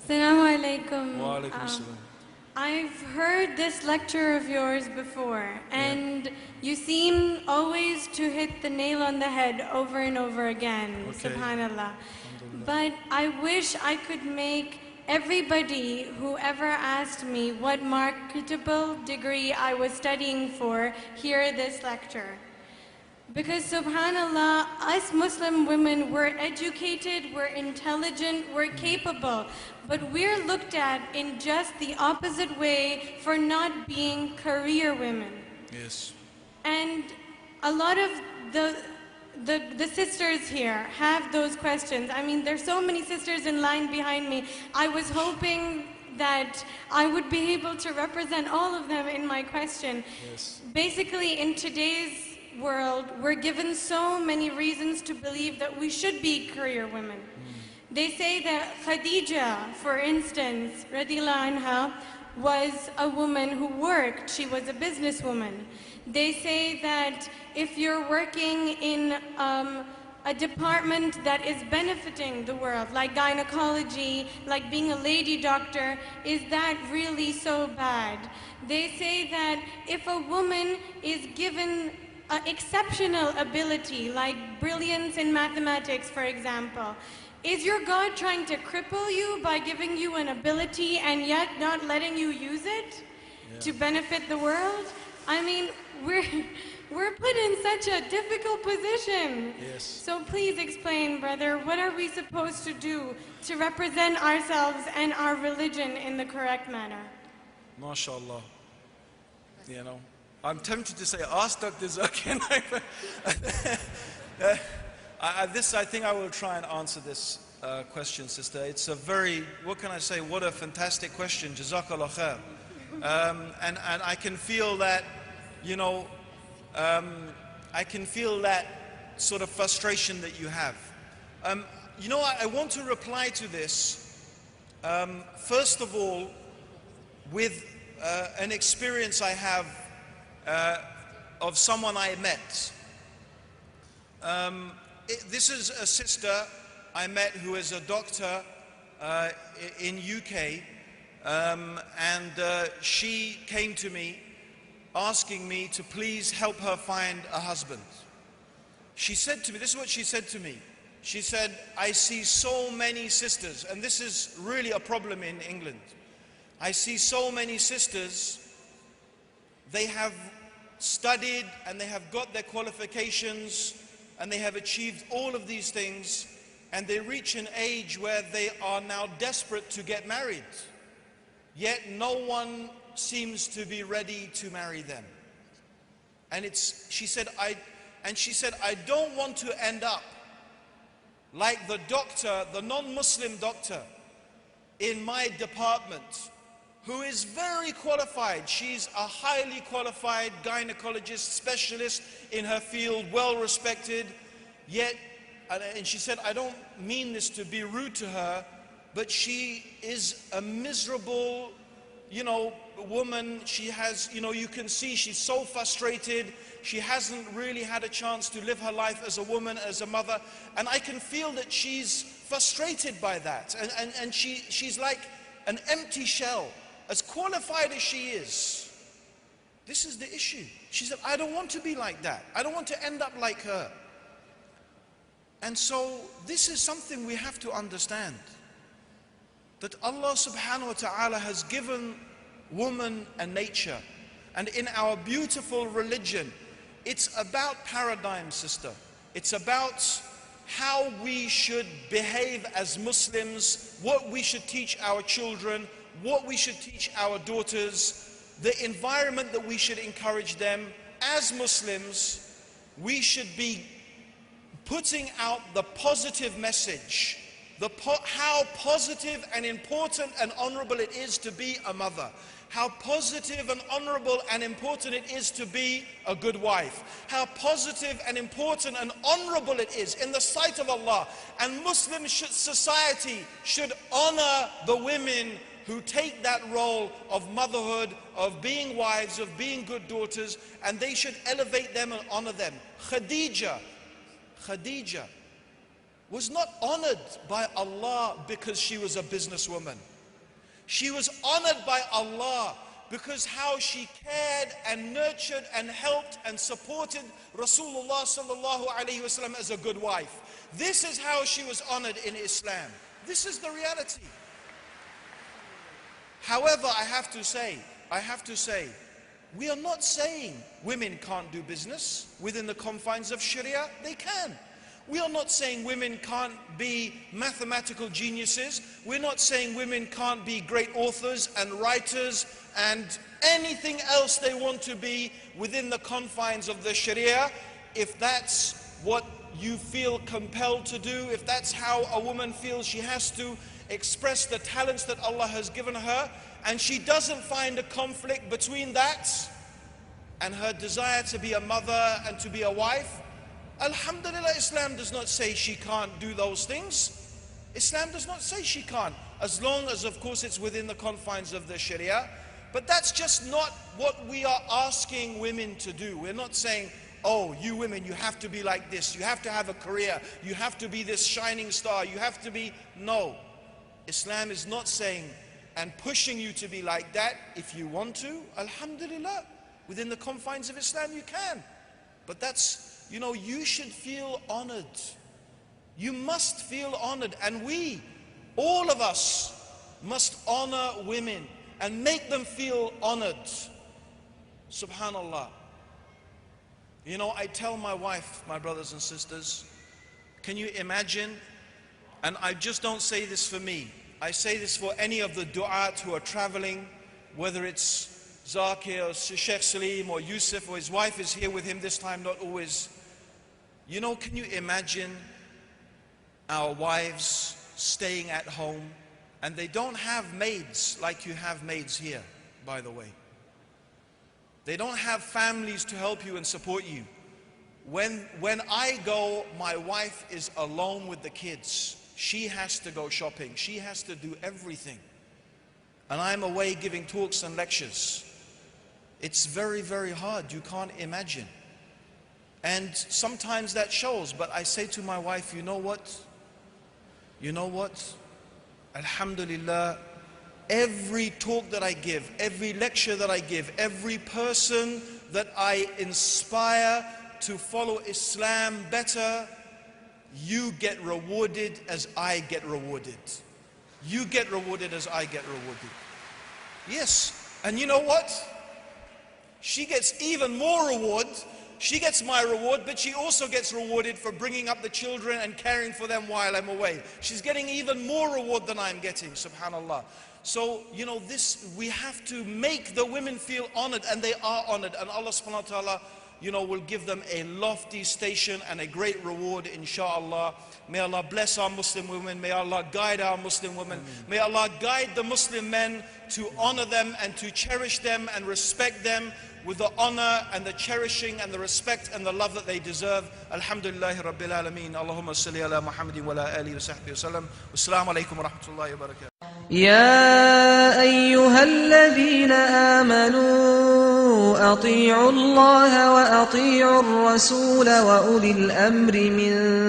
Assalamu alaikum. Wa alaikum salam. I've heard this lecture of yours before, and you seem always to hit the nail on the head over and over again, Okay. subhanallah. Alhamdulillah. But I wish I could make everybody who ever asked me what marketable degree I was studying for hear this lecture. Because subhanallah, us Muslim women, we're educated, we're intelligent, we're capable, but we're looked at in just the opposite way for not being career women. Yes. And a lot of the sisters here have those questions. I mean, there's so many sisters in line behind me. I was hoping that I would be able to represent all of them in my question. Yes. Basically, in today's world, we're given so many reasons to believe that we should be career women. They say that Khadija, for instance, radiallahu anha, was a woman who worked. She was a businesswoman. They say that if you're working in a department that is benefiting the world, like gynecology, like being a lady doctor, is that really so bad? They say that if a woman is given exceptional ability, like brilliance in mathematics, for example, is your God trying to cripple you by giving you an ability and yet not letting you use it to benefit the world? I mean, we're put in such a difficult position. Yes. So please explain, brother, what are we supposed to do to represent ourselves and our religion in the correct manner? MashaAllah. You know, I'm tempted to say, ask Dr. Zakir. I think I will try and answer this question, sister. It's a very, what can I say, what a fantastic question. Jazakallah khair. And I can feel that, you know, I can feel that sort of frustration that you have. You know, I want to reply to this, first of all, with an experience I have of someone I met. This is a sister I met who is a doctor in UK, and she came to me asking me to please help her find a husband. She said to me, this is what she said to me. She said, I see so many sisters, and this is really a problem in England. I see so many sisters, they have studied and they have got their qualifications and they have achieved all of these things, and they reach an age where they are now desperate to get married, yet no one seems to be ready to marry them. And she said, I don't want to end up like the doctor, the non-Muslim doctor in my department, who is very qualified. She's a highly qualified gynecologist, specialist in her field, well respected, yet, and she said, I don't mean this to be rude to her, but she is a miserable, you know, woman. She has, you know, you can see she's so frustrated. She hasn't really had a chance to live her life as a woman, as a mother, and I can feel that she's frustrated by that, and she's like an empty shell. As qualified as she is, this is the issue. She said, I don't want to be like that. I don't want to end up like her. And so this is something we have to understand, that Allah subhanahu wa ta'ala has given woman a nature. And in our beautiful religion, it's about paradigm, sister. It's about how we should behave as Muslims, what we should teach our children, what we should teach our daughters, the environment that we should encourage them. As Muslims, we should be putting out the positive message, how positive and important and honorable it is to be a mother, how positive and honorable and important it is to be a good wife, how positive and important and honorable it is in the sight of Allah. And Muslim society should honor the women who take that role of motherhood, of being wives, of being good daughters, and they should elevate them and honor them. Khadija was not honored by Allah because she was a businesswoman. She was honored by Allah because how she cared and nurtured and helped and supported Rasulullah sallallahu alaihi wasallam as a good wife. This is how she was honored in Islam. This is the reality. However, I have to say, we are not saying women can't do business within the confines of Sharia. They can. We are not saying women can't be mathematical geniuses. We're not saying women can't be great authors and writers and anything else they want to be within the confines of the Sharia. If that's what you feel compelled to do, if that's how a woman feels she has to express the talents that Allah has given her, and she doesn't find a conflict between that and her desire to be a mother and to be a wife, Alhamdulillah, Islam does not say she can't do those things. Islam does not say she can't, as long as, of course, it's within the confines of the Sharia. But that's just not what we are asking women to do. We're not saying, oh, you women, you have to be like this, you have to have a career, you have to be this shining star, you have to be... No. Islam is not saying and pushing you to be like that. If you want to, Alhamdulillah, within the confines of Islam you can. But that's, you know, you should feel honored. You must feel honored. And we, all of us, must honor women and make them feel honored. Subhanallah. You know, I tell my wife, my brothers and sisters, can you imagine? And I just don't say this for me. I say this for any of the du'at who are traveling, whether it's Zakir or Sheikh Salim or Yusuf, or his wife is here with him this time, not always. You know, can you imagine our wives staying at home, and they don't have maids like you have maids here, by the way. They don't have families to help you and support you. When I go, my wife is alone with the kids. She has to go shopping. She has to do everything. And I'm away giving talks and lectures. It's very, very hard. You can't imagine. And sometimes that shows. But I say to my wife, you know what? You know what? Alhamdulillah, every talk that I give, every lecture that I give, every person that I inspire to follow Islam better, you get rewarded as I get rewarded. You get rewarded as I get rewarded. Yes, and you know what? She gets even more reward. She gets my reward, but she also gets rewarded for bringing up the children and caring for them while I'm away. She's getting even more reward than I'm getting, subhanallah. So, you know, this, we have to make the women feel honored, and they are honored, and Allah subhanahu wa ta'ala, you know, will give them a lofty station and a great reward, inshallah. May Allah bless our Muslim women. May Allah guide our Muslim women. May Allah guide the Muslim men to honor them and to cherish them and respect them with the honor and the cherishing and the respect and the love that they deserve. Alhamdulillahi Rabbil Alameen. Allahumma salli ala Muhammadin wa ala alihi wa sahbihi wa sallam. Wassalamu alaikum wa rahmatullahi wa barakatuh. يا أيها الذين آمنوا أطيعوا الله وأطيعوا الرسول وأولي الأمر منكم